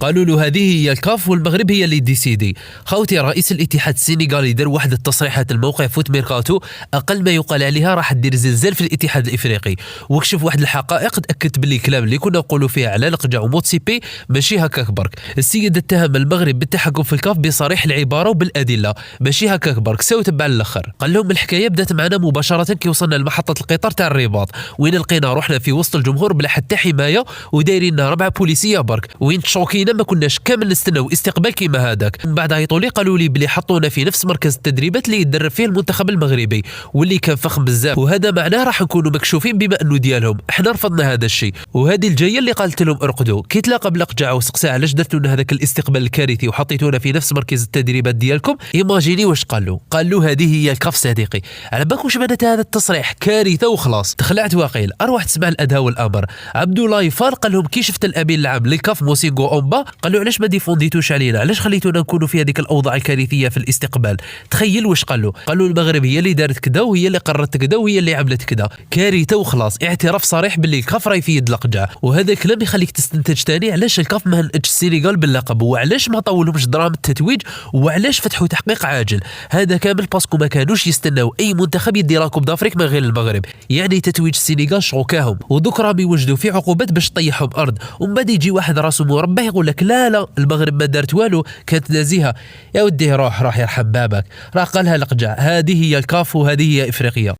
قالوا له هذه هي الكاف والمغرب هي اللي ديسيدي. خوتي رئيس الاتحاد السنغالي دار واحد التصريحات الموقع فوت ميركاتو اقل ما يقال عليها راح دير زلزال في الاتحاد الافريقي، وكشف واحد الحقائق تاكدت باللي الكلام اللي كنا نقولوا فيه على القجع وموتسيبي ماشي هكاك برك. السيد اتهم المغرب بالتحكم في الكاف بصريح العباره وبالادله، ماشي هكاك برك، ساو تبع الاخر. قال لهم الحكايه بدات معنا مباشره كي وصلنا لمحطه القطار تاع الرباط، وين لقينا روحنا في وسط الجمهور بلا حتى حمايه ودايرين ربعه بوليسيه برك، وين تشوكينا ما كناش كامل نستناو استقبال كيما هذاك. من بعد عيطوا لي قالوا لي بلي حطونا في نفس مركز التدريبات اللي يدرب فيه المنتخب المغربي واللي كان فخم بزاف، وهذا معناه راح نكونوا مكشوفين بما انه ديالهم. احنا رفضنا هذا الشيء، وهذه الجايه اللي قالت لهم ارقدوا. كي تلاقى بلقجع وسقسا علاش درتوا لنا هذاك الاستقبال الكارثي وحطيتونا في نفس مركز التدريبات ديالكم، ايماجيني واش قالوا هذه هي الكاف صديقي. على بالكم واش معنات هذا التصريح؟ كارثه وخلاص. تخلعت واقيل اروح تسمع الاداء والامر. عبد الله يفار قال لهم كي شفت الامين العام للكاف موسينغو اومبا قال له علاش ما ديفونديتوش علينا، علاش خليتونا نكونوا في هذيك الاوضاع الكارثيه في الاستقبال. تخيل واش قالوا المغرب هي اللي دارت كذا وهي اللي قررت كذا وهي اللي عملت كذا. كارثه وخلاص. اعتراف صريح باللي الكاف راهي في يد القجع، وهذا الكلام يخليك تستنتج ثاني علاش الكاف ما هنأتش السنغال باللقب، وعلاش ما طولهمش درام التتويج، وعلاش فتحوا تحقيق عاجل. هذا كامل باسكو ما كانوش يستناو اي منتخب يدي كوب دافريك من غير المغرب، يعني تتويج السنغال شوكاهم، ودوك راهم يوجدوا في عقوبات باش طيحهم ارض. ومن بعد يجي واحد راسه مربح يقول لك لا المغرب ما دارت والو، كانت نزيهه. يا ودي روح يرحم بابك، راه قالها القجع. هذه هي الكاف وهذه هي افريقيا.